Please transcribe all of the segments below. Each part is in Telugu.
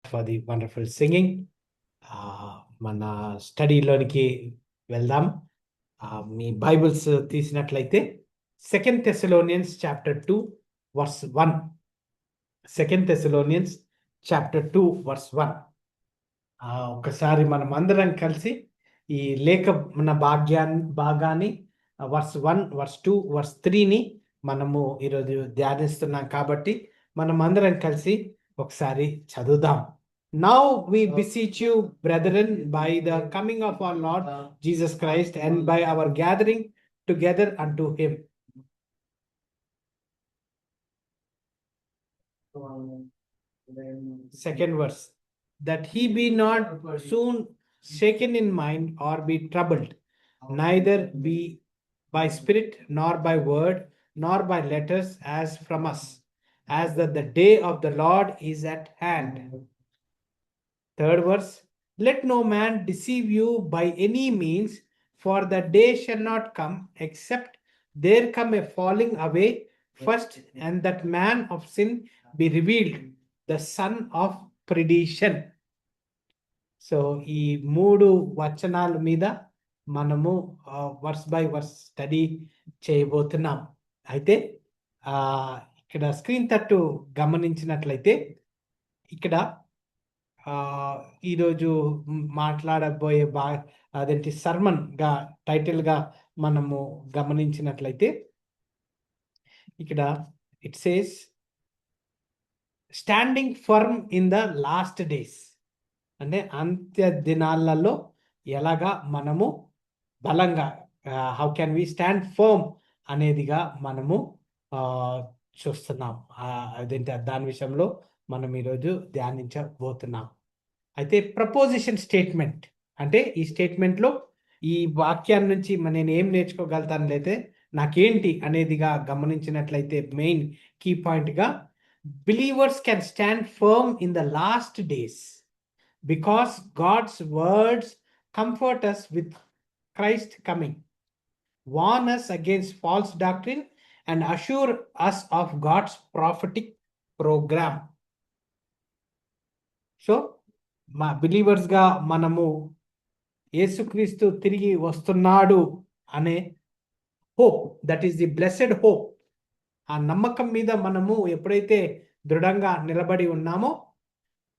For the wonderful singing. మన స్టడీలోనికి వెళ్దాం. మీ Bibles తీసినట్లయితే 2 Thessalonians chapter 2 verse 1. 2 Thessalonians chapter 2 verse 1. ఒకసారి మనం అందరం కలిసి ఈ లేఖన భాగాన్ని వర్స్ 1, వర్స్ 2, వర్స్ 3ని మనము ఈరోజు ధ్యానిస్తున్నాం కాబట్టి మనం అందరం కలిసి ఒకసారి చదువుదాం. Now we beseech you, brethren, by the coming of our Lord Jesus Christ and by our gathering together unto him. Second verse. That he be not soon shaken in mind or be troubled, neither be by spirit, nor by word, nor by letters as from us, as that the day of the Lord is at hand. Third verse. Let no man deceive you by any means, for the day shall not come, except there come a falling away first, and that man of sin be revealed, the son of perdition. So ఈ 3 వచనాల మీద మనము వర్స్ బై వర్స్ స్టడీ చేయబోతున్నాం. అయితే ఇక్కడ స్క్రీన్ తట్టు గమనించినట్లయితే ఇక్కడ ఈరోజు మాట్లాడబోయే అదేంటి సర్మన్గా టైటిల్గా మనము గమనించినట్లయితే ఇక్కడ it says standing firm in the last days, అంటే అంత్య దినాలలో ఎలాగా మనము బలంగా how can we stand firm అనేదిగా మనము చూస్తున్నాం. అదేంటి దాని విషయంలో మనం ఈరోజు ధ్యానించబోతున్నాం. అయితే ప్రపోజిషన్ స్టేట్మెంట్ అంటే ఈ స్టేట్మెంట్లో ఈ వాక్యాన్ని నుంచి నేను ఏం నేర్చుకోగలుగుతాను లేతే నాకేంటి అనేదిగా గమనించినట్లయితే మెయిన్ కీ పాయింట్గా believers can stand firm in the last days because God's words comfort us with Christ coming, warn us against false doctrine, and assure us of God's prophetic program. So మా బిలీవర్స్గా మనము యేసుక్రీస్తు తిరిగి వస్తున్నాడు అనే hope, that is the blessed hope. ఆ నమ్మకం మీద మనము ఎప్పుడైతే దృఢంగా నిలబడి ఉన్నామో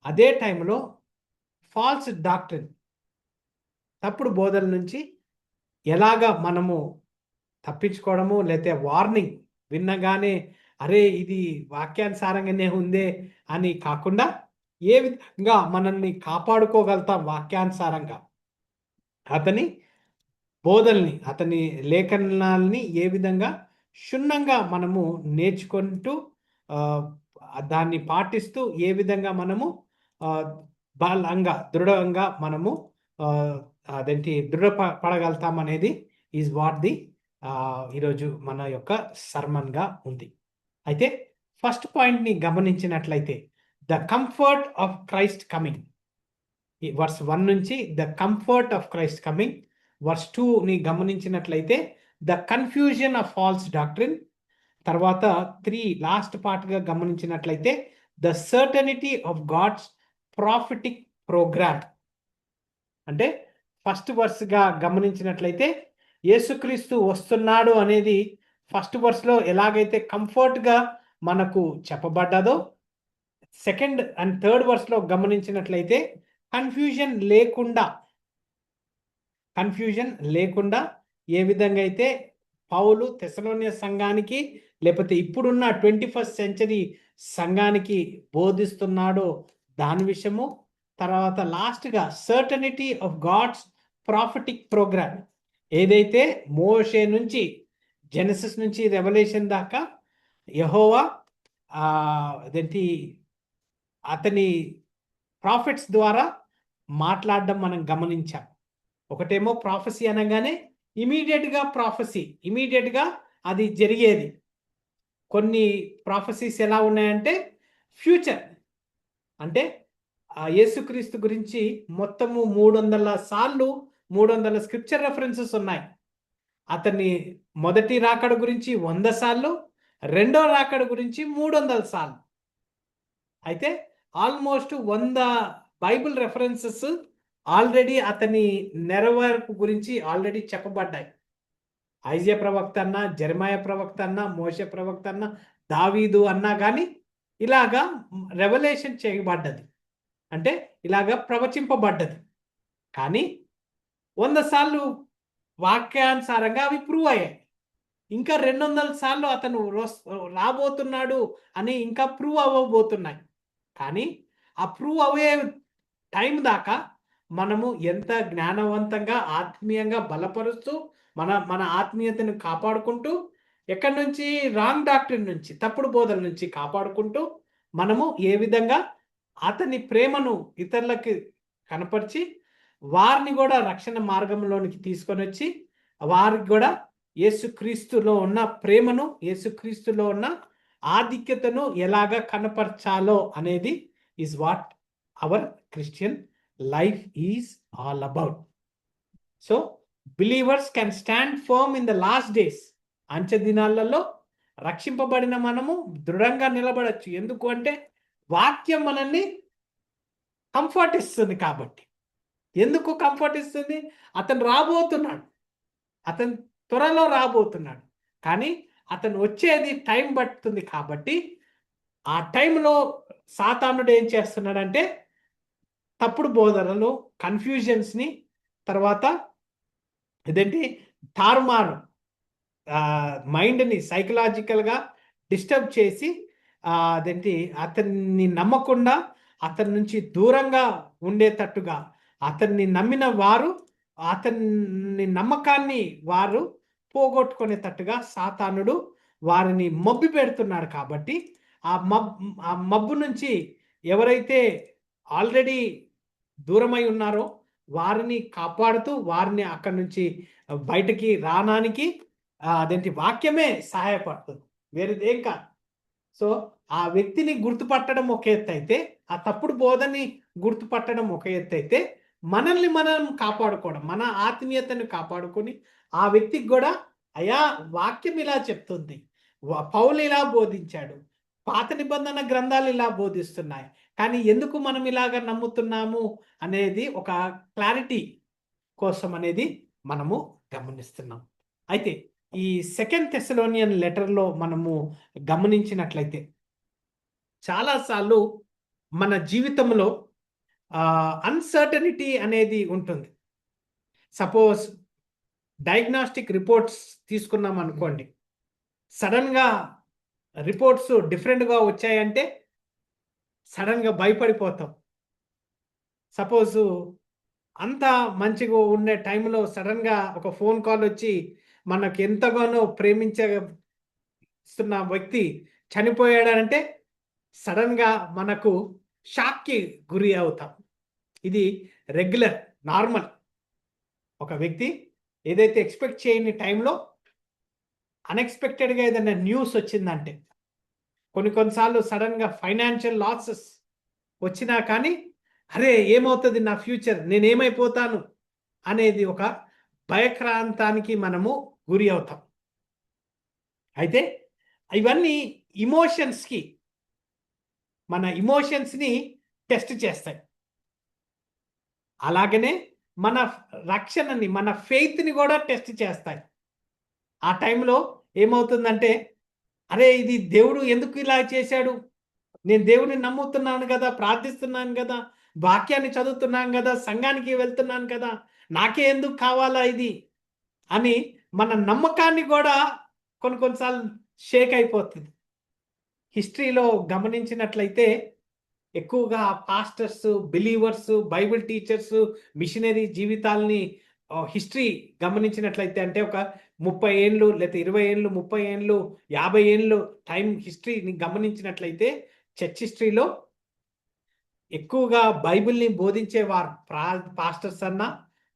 అదే టైంలో ఫాల్స్ డాక్ట్రిన్, తప్పుడు బోధల నుంచి ఎలాగా మనము తప్పించుకోవడము, లేకపోతే వార్నింగ్ విన్నగానే అరే ఇది వాక్యానుసారంగానే ఉందే అని కాకుండా ఏ విధంగా మనల్ని కాపాడుకోగలుగుతాం వాక్యానుసారంగా, అతని బోధల్ని అతని లేఖనాల్ని ఏ విధంగా క్షుణ్ణంగా మనము నేర్చుకుంటూ దాన్ని పాటిస్తూ ఏ విధంగా మనము బలంగా దృఢంగా మనము అదేంటి దృఢపడగలుగుతాం అనేది ఈజ్ వాట్ ది ఈరోజు మన యొక్క సర్మన్గా ఉంది. అయితే ఫస్ట్ పాయింట్ని గమనించినట్లయితే the comfort of Christ coming, verse 1 నుంచి the comfort of Christ coming, verse 2ని గమనించినట్లయితే the confusion of false doctrine, తర్వాత 3 లాస్ట్ పార్ట్గా గమనించినట్లయితే the certainty of God's prophetic programme. అంటే ఫస్ట్ వర్స్గా గమనించినట్లయితే యేసుక్రీస్తు వస్తున్నాడు అనేది ఫస్ట్ వర్స్లో ఎలాగైతే కంఫర్ట్గా మనకు చెప్పబడ్డదో, సెకండ్ అండ్ థర్డ్ వర్స్లో గమనించినట్లయితే కన్ఫ్యూజన్ లేకుండా ఏ విధంగా అయితే పౌలు తెస్సలోనియ సంఘానికి లేకపోతే ఇప్పుడున్న 21st century సంఘానికి బోధిస్తున్నాడో దాని విషయము, తర్వాత లాస్ట్గా certainty of God's prophetic programme, ఏదైతే మోషే నుంచి జెనసిస్ నుంచి రెవల్యూషన్ దాకా యెహోవా అదేంటి అతని ప్రాఫిట్స్ ద్వారా మాట్లాడడం మనం గమనించాం. ఒకటేమో ప్రాఫెసీ అనగానే ఇమీడియట్గా అది జరిగేది. కొన్ని ప్రాఫెసీస్ ఎలా ఉన్నాయంటే ఫ్యూచర్, అంటే యేసుక్రీస్తు గురించి మొత్తము 300 సార్లు 300 స్క్రిప్చర్ రెఫరెన్సెస్ ఉన్నాయి. అతని మొదటి రాకడ గురించి 100 సార్లు, రెండో రాకడ గురించి 300 సార్లు. అయితే ఆల్మోస్ట్ 100 బైబిల్ రెఫరెన్సెస్ ఆల్రెడీ అతని నెరవేర్పు గురించి ఆల్రెడీ చెప్పబడ్డాయి. ఐజియా ప్రవక్త అన్నా, జెరెమయా ప్రవక్త అన్నా, మోషే ప్రవక్త అన్నా, దావీదు అన్నా కానీ ఇలాగా రెవల్యూషన్ చేయబడ్డది, అంటే ఇలాగా ప్రవచింపబడ్డది. కానీ 100 సార్లు వాక్యానుసారంగా అవి ప్రూవ్ అయ్యాయి. ఇంకా 200 సార్లు అతను రాబోతున్నాడు అని ఇంకా ప్రూవ్ అవ్వబోతున్నాయి. కానీ ఆ ప్రూవ్ అయ్యే టైం దాకా మనము ఎంత జ్ఞానవంతంగా ఆత్మీయంగా బలపరుస్తూ మన మన ఆత్మీయతను కాపాడుకుంటూ, ఎక్కడి నుంచి రాంగ్ డాక్ట్రిన్ నుంచి, తప్పుడు బోధల నుంచి కాపాడుకుంటూ మనము ఏ విధంగా అతని ప్రేమను ఇతరులకి కనపరిచి వారిని కూడా రక్షణ మార్గంలోనికి తీసుకొని వచ్చి వారికి కూడా యేసుక్రీస్తులో ఉన్న ప్రేమను, యేసుక్రీస్తులో ఉన్న ఆధిక్యతను ఎలాగా కనపరచాలో అనేది is what our Christian life is all about. So believers can stand firm in the last days. అంచె దినాలలో రక్షింపబడిన మనము దృఢంగా నిలబడచ్చు. ఎందుకు అంటే వాక్యం మనల్ని కంఫర్ట్ ఇస్తుంది కాబట్టి. ఎందుకు కంఫర్ట్ ఇస్తుంది? అతను రాబోతున్నాడు, అతను త్వరలో రాబోతున్నాడు. కానీ అతను వచ్చేది టైం పడుతుంది కాబట్టి ఆ టైంలో సాతానుడు ఏం చేస్తున్నాడంటే తప్పుడు బోధనలు, కన్ఫ్యూజన్స్ని, తర్వాత ఇదేంటి తారుమారు మైండ్ని సైకలాజికల్గా డిస్టర్బ్ చేసి అదేంటి అతన్ని నమ్మకుండా అతని నుంచి దూరంగా ఉండేటట్టుగా, అతన్ని నమ్మిన వారు అతన్ని నమ్మకాన్ని వారు పోగొట్టుకునేటట్టుగా సాతానుడు వారిని మబ్బి పెడుతున్నాడు. కాబట్టి ఆ మబ్బు నుంచి ఎవరైతే ఆల్రెడీ దూరమై ఉన్నారో వారిని కాపాడుతూ వారిని అక్కడి నుంచి బయటికి రావడానికి అదేంటి వాక్యమే సహాయపడుతుంది, వేరేదేం కాదు. సో ఆ వ్యక్తిని గుర్తుపట్టడం ఒక ఎత్తు అయితే, ఆ తప్పుడు బోధని గుర్తుపట్టడం ఒక ఎత్తు అయితే, మనల్ని మనం కాపాడుకోవడం, మన ఆత్మీయతను కాపాడుకొని ఆ వ్యక్తికి కూడా అయా వాక్యం ఇలా చెప్తుంది, పౌలు ఇలా బోధించాడు, పాత నిబంధన గ్రంథాలు ఇలా బోధిస్తున్నాయి, కానీ ఎందుకు మనం ఇలాగ నమ్ముతున్నాము అనేది ఒక క్లారిటీ కోసం అనేది మనము గమనిస్తున్నాం. అయితే ఈ 2 థెస్సలోనియన్ లెటర్లో మనము గమనించినట్లయితే చాలాసార్లు మన జీవితంలో అన్సర్టనిటీ అనేది ఉంటుంది. సపోజ్ డయాగ్నాస్టిక్ రిపోర్ట్స్ తీసుకున్నాం అనుకోండి, సడన్గా రిపోర్ట్స్ డిఫరెంట్గా వచ్చాయంటే సడన్గా భయపడిపోతాం. సపోజు అంతా మంచిగా ఉండే టైంలో సడన్గా ఒక ఫోన్ కాల్ వచ్చి మనకు ఎంతగానో ప్రేమించున్న వ్యక్తి చనిపోయాడంటే సడన్గా మనకు షాక్కి గురి అవుతాం. ఇది రెగ్యులర్, నార్మల్. ఒక వ్యక్తి ఏదైతే ఎక్స్పెక్ట్ చేయని టైంలో అన్ఎక్స్పెక్టెడ్గా ఏదైనా న్యూస్ వచ్చిందంటే, కొన్నిసార్లు సడన్గా ఫైనాన్షియల్ లాసెస్ వచ్చినా కానీ అరే ఏమవుతుంది నా ఫ్యూచర్, నేనేమైపోతాను అనేది ఒక భయక్రాంతానికి మనము గురి అవుతాం. అయితే ఇవన్నీ ఇమోషన్స్కి, మన ఇమోషన్స్ని టెస్ట్ చేస్తాయి. అలాగనే మన రక్షణని, మన ఫెయిత్ని కూడా టెస్ట్ చేస్తాయి. ఆ టైంలో ఏమవుతుందంటే అరే ఇది దేవుడు ఎందుకు ఇలా చేశాడు, నేను దేవుడిని నమ్ముతున్నాను కదా, ప్రార్థిస్తున్నాను కదా, వాక్యాన్ని చదువుతున్నాను కదా, సంఘానికి వెళ్తున్నాను కదా, నాకే ఎందుకు కావాలా ఇది అని మన నమ్మకాన్ని కూడా కొన్నిసార్లు షేక్ అయిపోతుంది. హిస్టరీలో గమనించినట్లయితే ఎక్కువగా pastors, believers, Bible teachers, missionary జీవితాలని హిస్టరీ గమనించినట్లయితే, అంటే ఒక 30 ఏళ్ళు లేదా 20 ఏళ్ళు, 30 ఏళ్ళు, 50 ఏళ్ళు టైం హిస్టరీని గమనించినట్లయితే చర్చ్ హిస్టరీలో ఎక్కువగా బైబిల్ని బోధించేవారు పాస్టర్స్ అన్నా,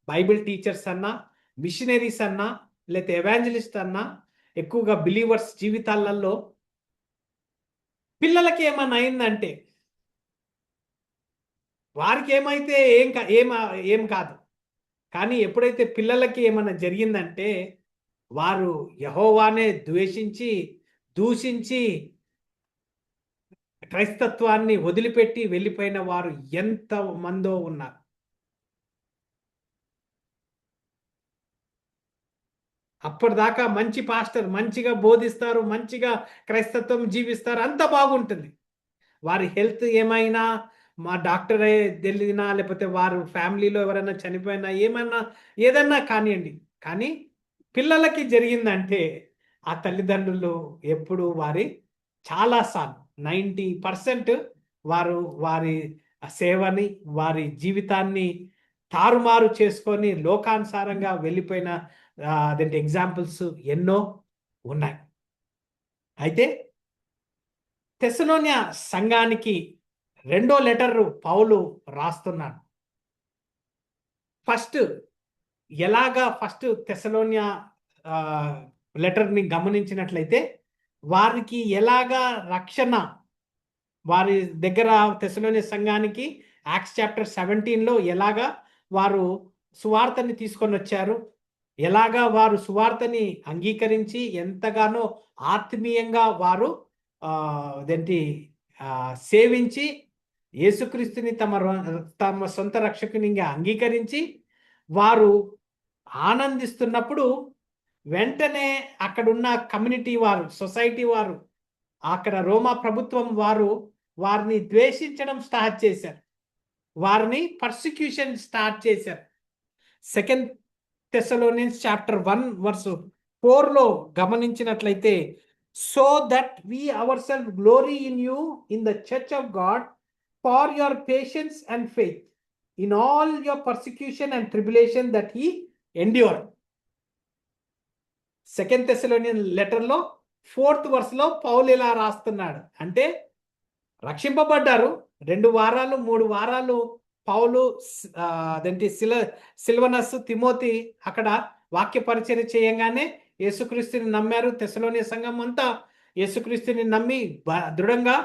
బైబిల్ టీచర్స్ అన్నా, మిషనరీస్ అన్నా, లేకపోతే ఎవాంజలిస్ట్ అన్నా, ఎక్కువగా బిలీవర్స్ జీవితాలలో పిల్లలకి ఏమన్నా అయిందంటే వారికి ఏమైతే ఏం కాదు, కానీ ఎప్పుడైతే పిల్లలకి ఏమన్నా జరిగిందంటే వారు యెహోవానే ద్వేషించి, దూషించి, క్రైస్తత్వాన్ని వదిలిపెట్టి వెళ్ళిపోయిన వారు ఎంత మందో ఉన్నారు. అప్పటిదాకా మంచి పాస్టర్, మంచిగా బోధిస్తారు, మంచిగా క్రైస్తత్వం జీవిస్తారు, అంత బాగుంటుంది. వారి హెల్త్ ఏమైనా, మా డాక్టరే తెలియనా, లేకపోతే వారు ఫ్యామిలీలో ఎవరైనా చనిపోయినా, ఏమన్నా ఏదన్నా కానివ్వండి. కానీ పిల్లలకి జరిగిందంటే ఆ తల్లిదండ్రులు ఎప్పుడు వారి చాలా సార్లు 90% వారు వారి సేవని, వారి జీవితాన్ని తారుమారు చేసుకొని లోకానుసారంగా వెళ్ళిపోయిన అదేంటి ఎగ్జాంపుల్స్ ఎన్నో ఉన్నాయి. అయితే తెస్సలోనియ సంఘానికి రెండో లెటర్ పౌలు రాస్తున్నాడు. ఫస్ట్ తెస్సలోనియ లెటర్ని గమనించినట్లయితే వారికి ఎలాగా రక్షణ, వారి దగ్గర తెస్సలోనియ సంఘానికి యాక్ట్స్ చాప్టర్ 17లో ఎలాగా వారు సువార్తని తీసుకొని వచ్చారు, ఎలాగా వారు సువార్తని అంగీకరించి ఎంతగానో ఆత్మీయంగా వారు అదేంటి సేవించి యేసుక్రీస్తుని తమ సొంత రక్షకునిగా అంగీకరించి వారు ఆనందిస్తున్నప్పుడు వెంటనే అక్కడున్న కమ్యూనిటీ వారు, సొసైటీ వారు, అక్కడ రోమా ప్రభుత్వం వారు వారిని ద్వేషించడం స్టార్ట్ చేశారు. వారిని పర్సిక్యూషన్ స్టార్ట్ చేశారు. సెకండ్ Thessalonians chapter 1 verse 4లో గమనించినట్లయితే, so that we ourselves glory in you in the church of God for your patience and faith in all your persecution and tribulation that he endured. Second Thessalonian లెటర్లో 4th verseలో పౌలు ఇలా రాస్తున్నాడు అంటే, రక్షింపబడ్డారు 2 వారాలు 3 వారాలు పౌలు అదేంటి సిల్వనస్, తిమోతి అక్కడ వాక్య పరిచర్య చేయంగానే యేసుక్రీస్తుని నమ్మారు. తెస్సలోనియ సంఘం అంతా యేసుక్రీస్తుని నమ్మి దృఢంగా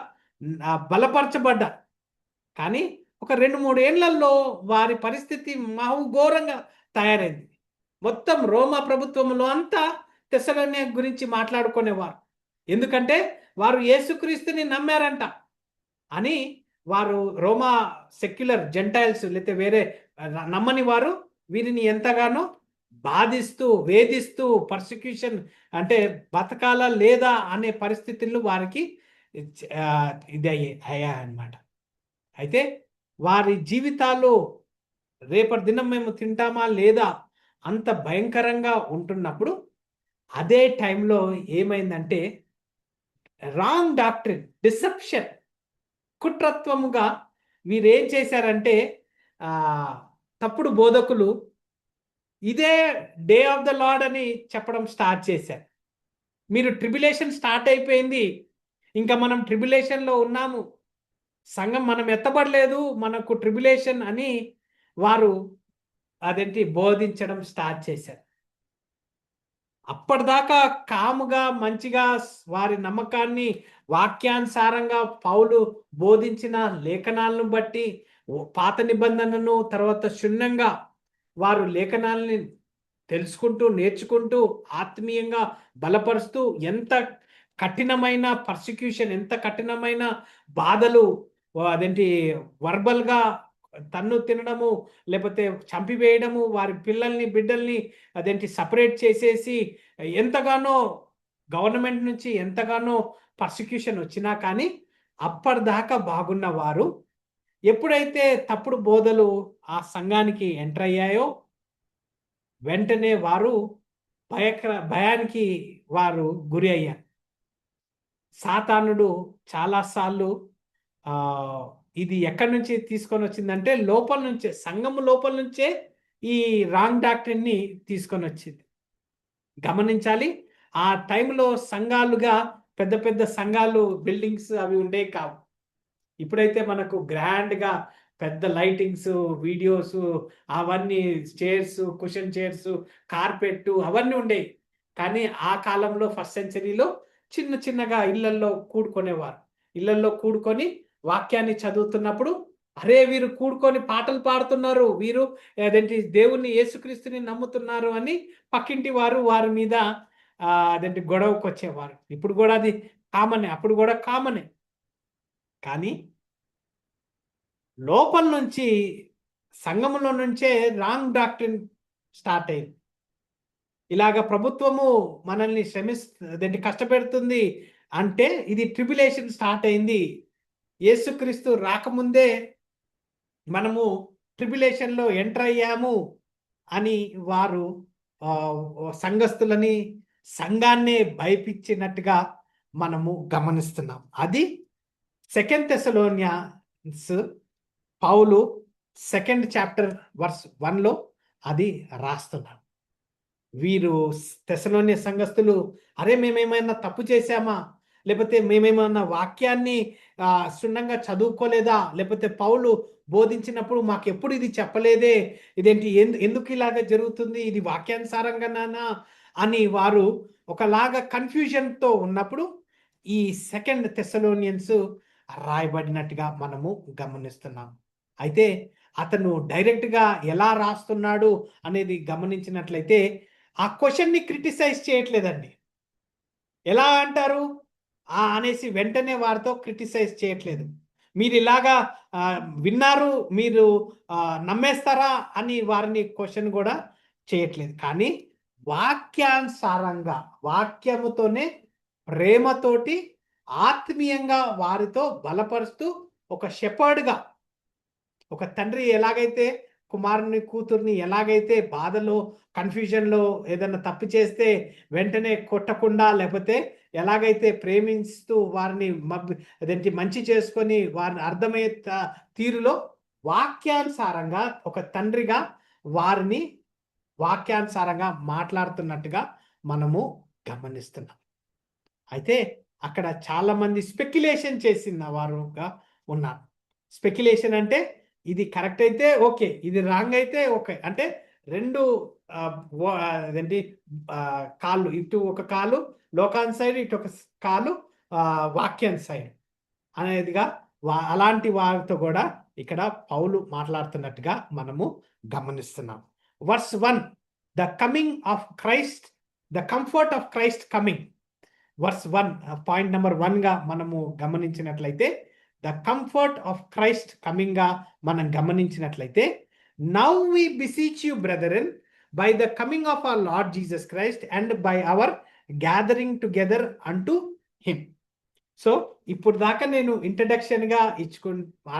బలపరచబడ్డారు. కానీ ఒక 2-3 ఏళ్లలో వారి పరిస్థితి ఘోరంగా తయారైంది. మొత్తం రోమా ప్రభుత్వంలో అంతా తెస్సలోనియ గురించి మాట్లాడుకునేవారు. ఎందుకంటే వారు యేసుక్రీస్తుని నమ్మారంట అని వారు రోమా సెక్యులర్ జెంటైల్స్ లేకపోతే వేరే నమ్మని వారు వీరిని ఎంతగానో బాధిస్తూ, వేధిస్తూ, పర్సిక్యూషన్ అంటే బతకాలా లేదా అనే పరిస్థితుల్లో వారికి ఇది అయ్యాయన్నమాట. అయితే వారి జీవితాలు రేపటి దినం మేము తింటామా లేదా అంత భయంకరంగా ఉంటున్నప్పుడు అదే టైంలో ఏమైందంటే రాంగ్ డాక్ట్రిన్, డిసెప్షన్, కుట్రత్వముగా వీరేం చేశారంటే తప్పుడు బోధకులు ఇదే డే ఆఫ్ ద లార్డ్ అని చెప్పడం స్టార్ట్ చేశారు. మీరు ట్రిబులేషన్ స్టార్ట్ అయిపోయింది, ఇంకా మనం ట్రిబులేషన్లో ఉన్నాము, సంఘం మనం ఎత్తబడలేదు, మనకు ట్రిబులేషన్ అని వారు అదేంటి బోధించడం స్టార్ట్ చేశారు. అప్పటిదాకా కాముగా మంచిగా వారి నమ్మకాన్ని వాక్యానుసారంగా పౌలు బోధించిన లేఖనాలను బట్టి పాత నిబంధనను తర్వాత క్షుణ్ణంగా వారు లేఖనాలని తెలుసుకుంటూ నేర్చుకుంటూ ఆత్మీయంగా బలపరుస్తూ ఎంత కఠినమైన పర్సిక్యూషన్, ఎంత కఠినమైన బాధలు, అదేంటి వర్బల్గా తన్ను తినడము లేకపోతే చంపివేయడము, వారి పిల్లల్ని బిడ్డల్ని అదేంటి సపరేట్ చేసేసి ఎంతగానో గవర్నమెంట్ నుంచి ఎంతగానో పర్సిక్యూషన్ వచ్చినా కానీ అప్పటిదాకా బాగున్న వారు ఎప్పుడైతే తప్పుడు బోధలు ఆ సంఘానికి ఎంటర్ అయ్యాయో వెంటనే వారు భయానికి వారు గురి అయ్యారు. సాతానుడు చాలాసార్లు ఇది ఎక్కడి నుంచి తీసుకొని వచ్చిందంటే లోపల నుంచే, సంఘము లోపల నుంచే ఈ రాంగ్ డాక్ట్రిన్ని తీసుకొని వచ్చింది. గమనించాలి, ఆ టైంలో సంఘాలుగా పెద్ద పెద్ద సంఘాలు, బిల్డింగ్స్ అవి ఉండే కావు. ఇప్పుడైతే మనకు గ్రాండ్గా పెద్ద లైటింగ్స్, వీడియోస్, అవన్నీ చైర్స్, కుషన్ చైర్స్, కార్పెట్ అవన్నీ ఉండేవి. కానీ ఆ కాలంలో ఫస్ట్ సెంచరీలో చిన్న చిన్నగా ఇళ్లల్లో కూడుకునేవారు. ఇళ్లల్లో కూడుకొని వాక్యాన్ని చదువుతున్నప్పుడు అరే వీరు కూడుకొని పాటలు పాడుతున్నారు, వీరు అదేంటి దేవుణ్ణి యేసుక్రీస్తుని నమ్ముతున్నారు అని పక్కింటి వారు వారి మీద అదేంటి గొడవకు వచ్చేవారు. ఇప్పుడు కూడా అది కామనే, అప్పుడు కూడా కామనే. కానీ లోపల నుంచి సంఘములో నుంచే రాంగ్ డాక్ట్రిన్ స్టార్ట్ అయింది. ఇలాగ ప్రభుత్వము మనల్ని కష్టపెడుతుంది అంటే ఇది ట్రిబ్యులేషన్ స్టార్ట్ అయింది. యేసుక్రీస్తు రాకముందే మనము ట్రిబ్యులేషన్లో ఎంటర్ అయ్యాము అని వారు సంఘస్థులని, సంఘాన్నే భయపించినట్టుగా మనము గమనిస్తున్నాం. అది 2 Thessalonians పౌలు 2nd చాప్టర్ వర్స్ 1లో అది రాస్తున్నాడు. వీరు తెస్సలోనియ సంఘస్థులు, అరే మేమేమైనా తప్పు చేశామా, లేకపోతే మేమేమన్నా వాక్యాన్ని క్షుణ్ణంగా చదువుకోలేదా, లేకపోతే పౌలు బోధించినప్పుడు మాకు ఎప్పుడు ఇది చెప్పలేదే, ఇదేంటి, ఎందుకు ఇలాగ జరుగుతుంది, ఇది వాక్యానుసారంగానా అని వారు ఒకలాగా కన్ఫ్యూజన్తో ఉన్నప్పుడు ఈ 2 Thessalonians రాయబడినట్టుగా మనము గమనిస్తున్నాం. అయితే అతను డైరెక్ట్గా ఎలా రాస్తున్నాడు అనేది గమనించినట్లయితే ఆ క్వశ్చన్ని క్రిటిసైజ్ చేయట్లేదండి. ఎలా అంటారు అనేసి వెంటనే వారితో క్రిటిసైజ్ చేయట్లేదు. మీరు ఇలాగా విన్నారు, మీరు నమ్మేస్తారా అని వారిని క్వశ్చన్ కూడా చేయట్లేదు. కానీ వాక్యానుసారంగా, వాక్యముతోనే ప్రేమతోటి ఆత్మీయంగా వారితో బలపరుస్తూ, ఒక షెపర్డ్గా, ఒక తండ్రి ఎలాగైతే కుమారుని కూతుర్ని ఎలాగైతే బాధలో, కన్ఫ్యూజన్లో ఏదైనా తప్పు చేస్తే వెంటనే కొట్టకుండా, లేకపోతే ఎలాగైతే ప్రేమిస్తూ వారిని మంచి చేసుకొని వారిని అర్థమయ్యే తీరులో వాక్యానుసారంగా ఒక తండ్రిగా వారిని వాక్యానుసారంగా మాట్లాడుతున్నట్టుగా మనము గమనిస్తున్నాం. అయితే అక్కడ చాలా మంది స్పెక్యులేషన్ చేసిన వారుగా ఉన్నారు. స్పెక్యులేషన్ అంటే ఇది కరెక్ట్ అయితే ఓకే, ఇది రాంగ్ అయితే ఓకే, అంటే రెండు కాళ్ళు, ఇటు ఒక కాలు లోకాన్ సైడ్, ఇటు ఒక కాలు వాక్యాన్ సైడ్ అనేదిగా అలాంటి వారితో కూడా ఇక్కడ పౌలు మాట్లాడుతున్నట్టుగా మనము గమనిస్తున్నాం. Verse 1, the coming of Christ, the comfort of Christ coming. Verse 1 point number 1గా మనము గమనించినట్లయితే the comfort of Christ coming గా మనం గమనించినట్లయితే, now we beseech you brethren by the coming of our Lord Jesus Christ and by our gathering together unto him. So ఇప్పుడు దాకా నేను ఇంట్రడక్షన్ గా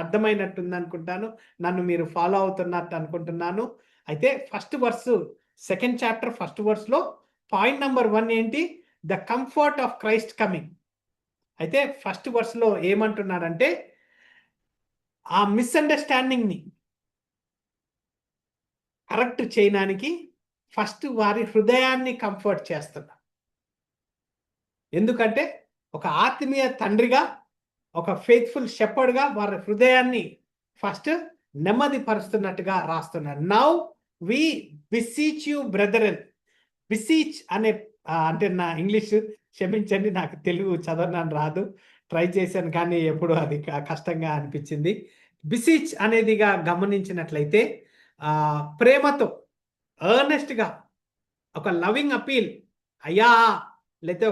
అర్థమైనట్టుంది అనుకుంటాను, నన్ను మీరు ఫాలో అవుతున్నట్టు అనుకుంటున్నాను. అయితే first verse 2nd chapter first verse లో పాయింట్ నెంబర్ 1 ఏంటి, the comfort of Christ coming. అయితే ఫస్ట్ వర్స్ లో ఏమంటున్నాడంటే ఆ మిస్అండర్స్టాండింగ్ ని కరెక్ట్ చేయడానికి ఫస్ట్ వారి హృదయాన్ని కంఫర్ట్ చేస్తున్నా. ఎందుకంటే ఒక ఆత్మీయ తండ్రిగా, ఒక ఫెయిత్ఫుల్ షెపర్డ్గా వారి హృదయాన్ని ఫస్ట్ నెమ్మది పరుస్తున్నట్టుగా రాస్తున్నారు. Now we beseech you brethren. Beseech అనే అంటే నా ఇంగ్లీష్ క్షమించండి, నాకు తెలుగు చదవనని రాదు, ట్రై చేశాను కానీ ఎప్పుడు అది కష్టంగా అనిపించింది. బిసీచ్ అనేదిగా గమనించినట్లయితే ప్రేమతో, ఎర్నెస్ట్గా, ఒక లవింగ్ అపీల్, అయ్యా లేకపోతే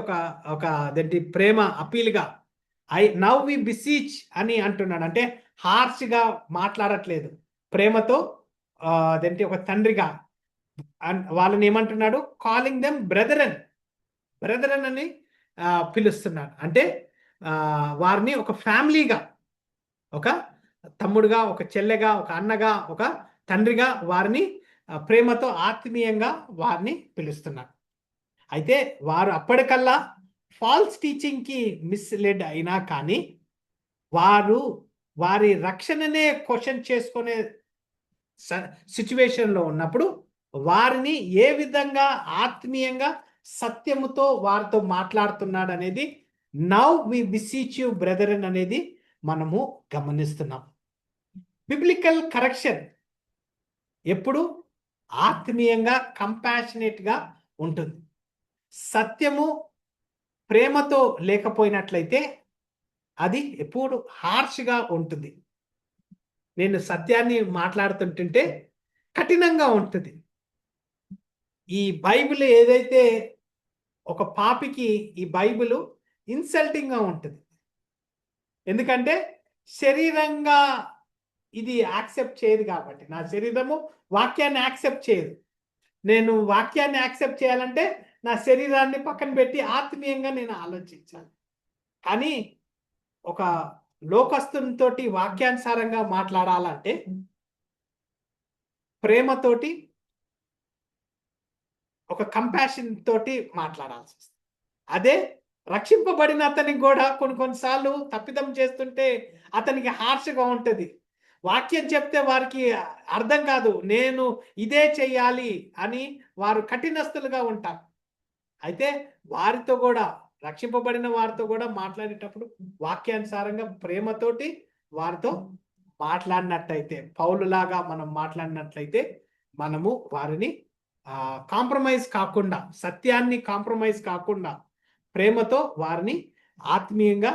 ఒక అదేంటి ప్రేమ అపీల్గా నౌ వి బిసీచ్ అని అంటున్నాడు. అంటే హార్ష్గా మాట్లాడట్లేదు, ప్రేమతో అదేంటి ఒక తండ్రిగా వాళ్ళని ఏమంటున్నాడు, కాలింగ్ దెమ్ బ్రదరన్, బ్రదరన్ అని పిలుస్తున్నాడు. అంటే వారిని ఒక ఫ్యామిలీగా, ఒక తమ్ముడుగా, ఒక చెల్లెగా, ఒక అన్నగా, ఒక తండ్రిగా వారిని ప్రేమతో ఆత్మీయంగా వారిని పిలుస్తున్నారు. అయితే వారు అప్పటికల్లా ఫాల్స్ టీచింగ్కి మిస్లెడ్ అయినా కానీ వారు వారి రక్షణనే క్వశ్చన్ చేసుకునే సిచ్యువేషన్లో ఉన్నప్పుడు వారిని ఏ విధంగా ఆత్మీయంగా సత్యముతో వారితో మాట్లాడుతున్నాడు అనేది now we beseech you brethren అనేది మనము గమనిస్తున్నాం. బిబ్లికల్ కరెక్షన్ ఎప్పుడు ఆత్మీయంగా, కంపాషనేట్గా ఉంటుంది. సత్యము ప్రేమతో లేకపోయినట్లయితే అది ఎప్పుడు హార్ష్గా ఉంటుంది. నేను సత్యాన్ని మాట్లాడుతుంటుంటే కఠినంగా ఉంటుంది. ఈ బైబిల్ ఏదైతే ఒక పాపికి ఈ బైబిల్ ఇన్సల్టింగ్గా ఉంటుంది. ఎందుకంటే శరీరంగా ఇది యాక్సెప్ట్ చేయదు కాబట్టి, నా శరీరము వాక్యాన్ని యాక్సెప్ట్ చేయదు. నేను వాక్యాన్ని యాక్సెప్ట్ చేయాలంటే నా శరీరాన్ని పక్కన పెట్టి ఆత్మీయంగా నేను ఆలోచించాలి. కానీ ఒక లోకస్తునితోటి వాక్యానుసారంగా మాట్లాడాలంటే ప్రేమతోటి, ఒక కంపాషన్ తోటి మాట్లాడాల్సి వస్తుంది. అదే రక్షింపబడిన అతనికి కూడా కొన్నిసార్లు తప్పిదం చేస్తుంటే అతనికి హార్ష్గా ఉంటుంది. వాక్యం చెప్తే వారికి అర్థం కాదు, నేను ఇదే చెయ్యాలి అని వారు కఠినస్తులుగా ఉంటారు. అయితే వారితో కూడా, రక్షింపబడిన వారితో కూడా మాట్లాడేటప్పుడు వాక్యానుసారంగా ప్రేమతోటి వారితో మాట్లాడినట్లయితే, పౌలులాగా మనం మాట్లాడినట్లయితే మనము వారిని కాంప్రమైజ్ కాకుండా, సత్యాన్ని కాంప్రమైజ్ కాకుండా ప్రేమతో వారిని ఆత్మీయంగా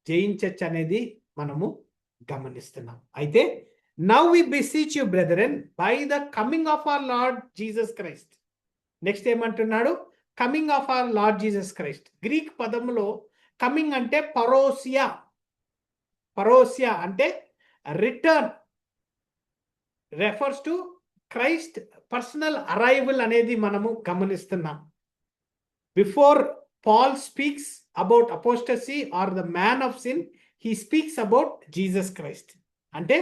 జయించచ్చు అనేది మనము గమనిస్తున్నాం. అయితే now we beseech you brethren by the coming of our Lord Jesus Christ. Next ఏమంటున్నాడు? Coming of our Lord Jesus Christ. Greek పదములో కమింగ్ అంటే పరోసియా. పరోసియా అంటే return, refers to Christ personal arrival అనేది మనము గమనిస్తున్నాం. Before Paul speaks about apostasy or the man of sin, he speaks about Jesus Christ. అంటే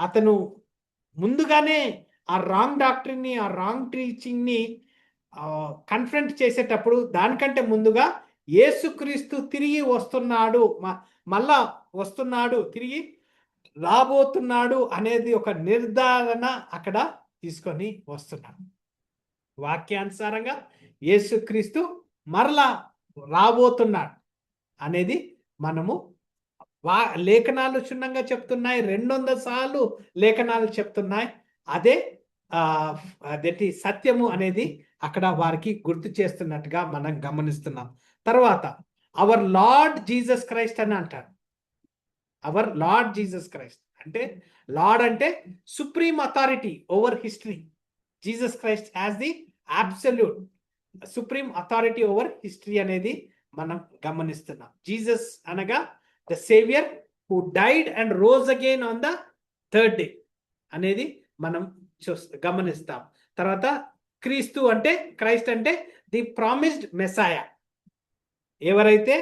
అతను ముందుగానే ఆ రాంగ్ డాక్ట్రిన్ని, ఆ రాంగ్ టీచింగ్ని కన్ఫ్రంట్ చేసేటప్పుడు దానికంటే ముందుగా యేసుక్రీస్తు తిరిగి వస్తున్నాడు, మళ్ళా వస్తున్నాడు, తిరిగి రాబోతున్నాడు అనేది ఒక నిర్ధారణ అక్కడ తీసుకొని వస్తున్నాడు. వాక్యానుసారంగా యేసుక్రీస్తు మరలా రాబోతున్నాడు అనేది మనము లేఖనాలు క్షుణ్ణంగా చెప్తున్నాయి. 200 సార్లు లేఖనాలు చెప్తున్నాయి. అదేంటి సత్యము అనేది అక్కడ వారికి గుర్తు చేస్తున్నట్టుగా మనం గమనిస్తున్నాం. తర్వాత అవర్ లార్డ్ జీసస్ క్రైస్ట్ అని అంటారు. అవర్ లార్డ్ జీసస్ క్రైస్ట్ అంటే, లార్డ్ అంటే supreme authority over history. Jesus Christ as the absolute supreme authority over history అనేది మనం గమనిస్తున్నాం. జీసస్ అనగా the saviour who died and rose again on the 3rd day అనేది మనం గమనిస్తాం. తర్వాత క్రీస్తు అంటే, క్రైస్ట్ అంటే ది ప్రామిస్డ్ మెసాయా. ఎవరైతే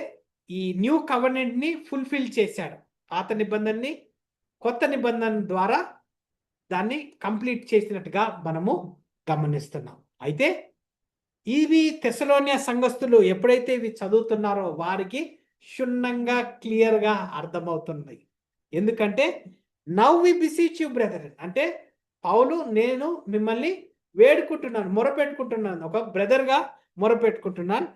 ఈ న్యూ కవర్నెంట్ ని ఫుల్ఫిల్ చేశాడు, పాత నిబంధనని కొత్త నిబంధన ద్వారా దాన్ని కంప్లీట్ చేసినట్టుగా మనము గమనిస్తున్నాం. అయితే ఇవి తెస్సలోనియ సంఘస్థులు ఎప్పుడైతే ఇవి చదువుతున్నారో వారికి క్షుణ్ణంగా క్లియర్గా అర్థమవుతుంది. ఎందుకంటే now we beseech you brother అంటే పౌలు, నేను మిమ్మల్ని వేడుకుంటున్నాను, మొరపెట్టుకుంటున్నాను, ఒక బ్రదర్గా మొరపెట్టుకుంటున్నాను.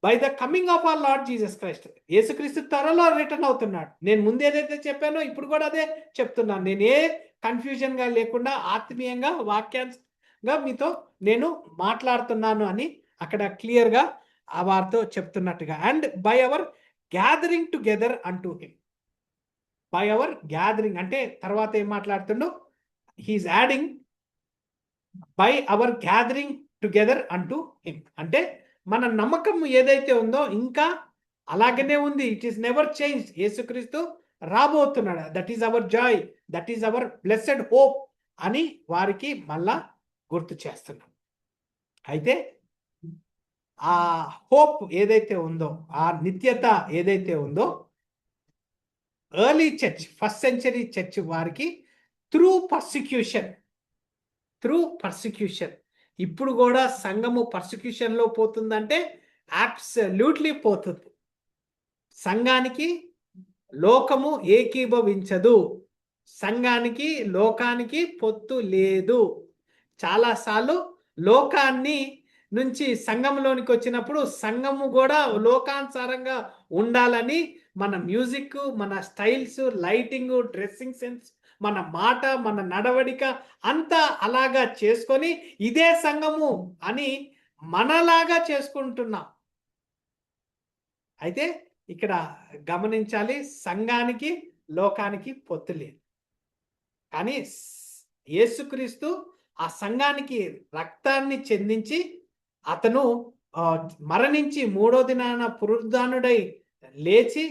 By the coming of our Lord Jesus Christ. యేసుక్రీస్తు త్వరలో రిటర్న్ అవుతున్నాడు. నేను ముందు ఏదైతే చెప్పానో ఇప్పుడు కూడా అదే చెప్తున్నాను. నేను ఏ కన్ఫ్యూజన్గా లేకుండా ఆత్మీయంగా వాక్యంగా మీతో నేను మాట్లాడుతున్నాను అని అక్కడ క్లియర్గా ఆ వారితో చెప్తున్నట్టుగా. And by our gathering together unto him. By our gathering అంటే తర్వాత ఏం మాట్లాడుతుండో, he's adding by our gathering together unto him. అంటే మన నమ్మకం ఏదైతే ఉందో ఇంకా అలాగనే ఉంది. It is never change. యేసుక్రీస్తు రాబోతున్నాడు. That is our joy, that is our blessed hope అని వారికి మళ్ళా గుర్తు చేస్తున్నాం. అయితే ఆ హోప్ ఏదైతే ఉందో, ఆ నిత్యత ఏదైతే ఉందో, early church, first century church వారికి త్రూ పర్సిక్యూషన్ ఇప్పుడు కూడా సంఘము పర్సిక్యూషన్ లో పోతుందంటే అబ్సల్యూట్లీ పోతుంది. సంఘానికి లోకము ఏకీభవించదు. సంఘానికి లోకానికి పొత్తు లేదు. చాలాసార్లు లోకాన్ని నుంచి సంఘంలోనికి వచ్చినప్పుడు సంఘము కూడా లోకానుసారంగా ఉండాలని మన మ్యూజిక్, మన స్టైల్స్, లైటింగ్, డ్రెస్సింగ్ సెన్స్, మన మాట, మన నడవడిక అంతా అలాగా చేసుకొని ఇదే సంఘము అని మనలాగా చేసుకుంటున్నాం. అయితే ఇక్కడ గమనించాలి, సంఘానికి లోకానికి పొత్తు లేదు. కానీ యేసుక్రీస్తు ఆ సంఘానికి రక్తాన్ని చెందించి అతను మరణించి 3వ దినాన పునరుద్ధానుడై లేచి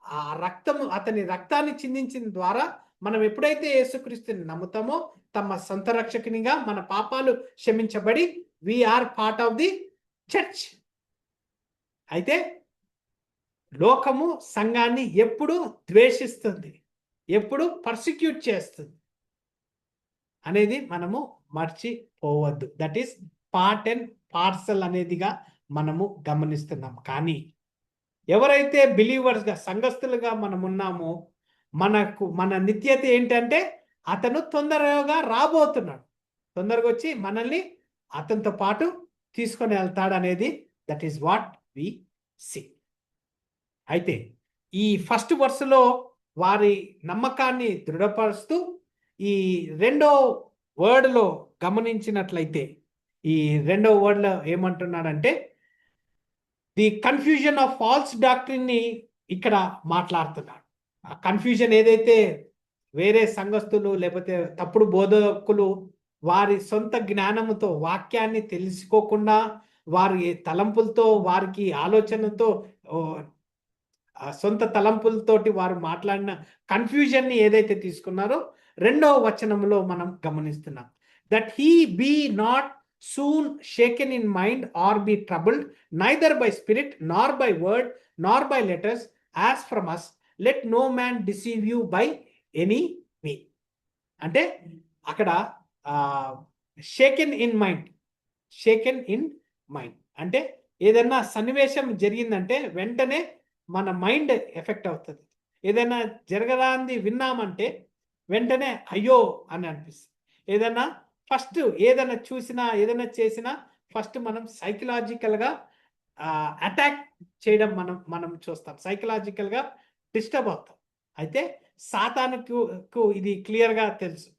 ఆ రక్తము, అతని రక్తాన్ని చిందించిన ద్వారా మనం ఎప్పుడైతే యేసుక్రీస్తుని నమ్ముతామో తమ సొంత రక్షకునిగా మన పాపాలు క్షమించబడి we are part of the church. అయితే లోకము సంఘాన్ని ఎప్పుడు ద్వేషిస్తుంది, ఎప్పుడు పర్సిక్యూట్ చేస్తుంది అనేది మనము మర్చిపోవద్దు. That is part and parcel అనేదిగా మనము గమనిస్తున్నాం. కానీ ఎవరైతే బిలీవర్స్గా సంఘస్థులుగా మనం ఉన్నామో మన నిత్యత ఏంటంటే అతను తొందరగా రాబోతున్నాడు, తొందరగా వచ్చి మనల్ని అతనితో పాటు తీసుకొని వెళ్తాడు అనేది that is what we see. అయితే ఈ ఫస్ట్ వర్స్లో వారి నమ్మకాన్ని దృఢపరుస్తూ ఈ రెండో వర్డ్లో గమనించినట్లయితే ఈ రెండో వర్డ్లో ఏమంటున్నాడంటే the confusion of false doctrine ని ఇక్కడ మాట్లాడుతున్నాడు. ఆ కన్ఫ్యూజన్ ఏదైతే వేరే సంఘస్థులు లేకపోతే తప్పుడు బోధకులు వారి సొంత జ్ఞానముతో వాక్యాన్ని తెలుసుకోకుండా వారి తలంపులతో వారికి ఆలోచనతో సొంత తలంపులతోటి వారు మాట్లాడిన కన్ఫ్యూజన్ని ఏదైతే తీసుకున్నారో రెండవ వచనంలో మనం గమనిస్తున్నాం. That he be not soon shaken in mind or be troubled, neither by spirit nor by word nor by letters as from us, let no man deceive you by any way. అంటే అక్కడ షేకెన్ ఇన్ మైండ్, షేకెన్ ఇన్ మైండ్ అంటే ఏదైనా సన్నివేశం జరిగిందంటే వెంటనే మన మైండ్ ఎఫెక్ట్ అవుతుంది. ఏదైనా జరగరాంది విన్నామంటే వెంటనే అయ్యో అని అనిపిస్తుంది. ఏదైనా ఫస్ట్ ఏదైనా చూసినా ఏదైనా చేసినా ఫస్ట్ మనం సైకలాజికల్గా అటాక్ చేయడం మనం చూస్తాం, సైకలాజికల్గా డిస్టర్బ్ అవుతాం. అయితే సాతానుకు ఇది క్లియర్గా తెలుసు.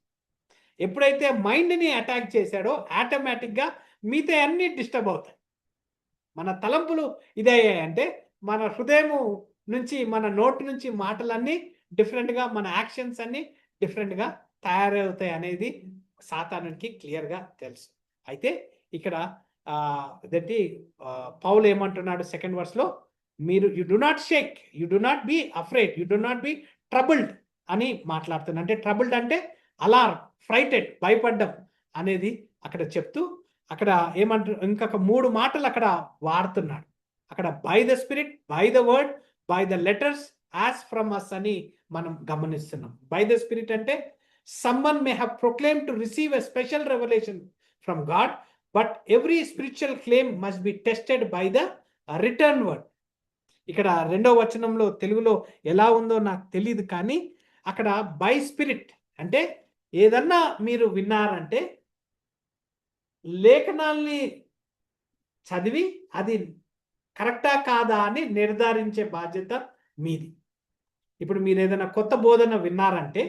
ఎప్పుడైతే మైండ్ని అటాక్ చేశాడో ఆటోమేటిక్గా మిగతా అన్నీ డిస్టర్బ్ అవుతాయి. మన తలంపులు ఇదయ్యాయంటే మన హృదయము నుంచి మన నోటి నుంచి మాటలన్నీ డిఫరెంట్గా, మన యాక్షన్స్ అన్నీ డిఫరెంట్గా తయారవుతాయి అనేది సాతానునికి క్లియర్గా తెలుసు. అయితే ఇక్కడ దట్టి పౌలు ఏమంటున్నాడు సెకండ్ వర్స్లో, మీరు you do not shake, you do not be afraid, you do not be troubled అని మాట్లాడుతున్నాడు. అంటే ట్రబుల్డ్ అంటే అలార్మ్, ఫ్రైటెడ్, భయపడ్డం అనేది అక్కడ చెప్తూ అక్కడ ఏమంటారు ఇంకొక 3 మాటలు అక్కడ వాడుతున్నాడు. అక్కడ by the spirit, by the word, by the letters, as from us అని మనం గమనిస్తున్నాం. బై ద స్పిరిట్ అంటే someone may have proclaimed to receive a special revelation from God, but every spiritual claim must be tested by the return word. ఇక్కడ రెండో వచనంలో తెలుగులో ఎలా ఉందో నాకు తెలియదు, కానీ అక్కడ బై స్పిరిట్ అంటే ఏదన్నా మీరు విన్నారంటే లేఖనాల్ని చదివి అది కరెక్టా కాదా అని నిర్ధారించే బాధ్యత మీది. ఇప్పుడు మీరు ఏదైనా కొత్త బోధన విన్నారంటే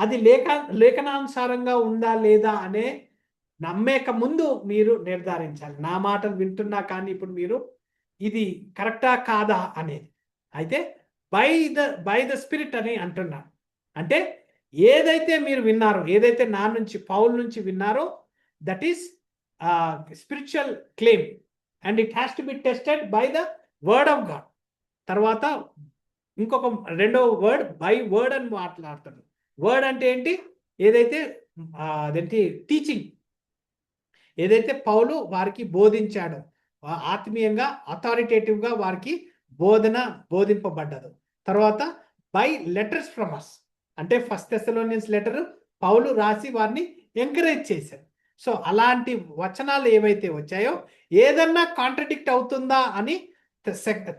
అది లేఖనానుసారంగా ఉందా లేదా అనే నమ్మేక ముందు మీరు నిర్ధారించాలి. నా మాటలు వింటున్నా కానీ ఇప్పుడు మీరు ఇది కరెక్టా కాదా అనేది. అయితే బై ద స్పిరిట్ అని అంటున్నాను. అంటే ఏదైతే మీరు విన్నారో, ఏదైతే నా నుంచి పౌల్ నుంచి విన్నారో that is spiritual claim and it has to be tested by the word of God. తర్వాత ఇంకొక రెండో వర్డ్ బై వర్డ్ అని మాట్లాడుతున్నాడు. వర్డ్ అంటే ఏంటి? ఏదైతే అదేంటి టీచింగ్, ఏదైతే పౌలు వారికి బోధించాడో ఆత్మీయంగా అథారిటేటివ్గా వారికి బోధింపబడ్డదు. తర్వాత బై లెటర్స్ ఫ్రమ్ అస్ అంటే ఫస్ట్ థెస్సలోనియన్స్ లెటర్ పౌలు రాసి వారిని ఎంకరేజ్ చేశారు. సో అలాంటి వచనాలు ఏవైతే వచ్చాయో ఏదన్నా కాంట్రడిక్ట్ అవుతుందా అని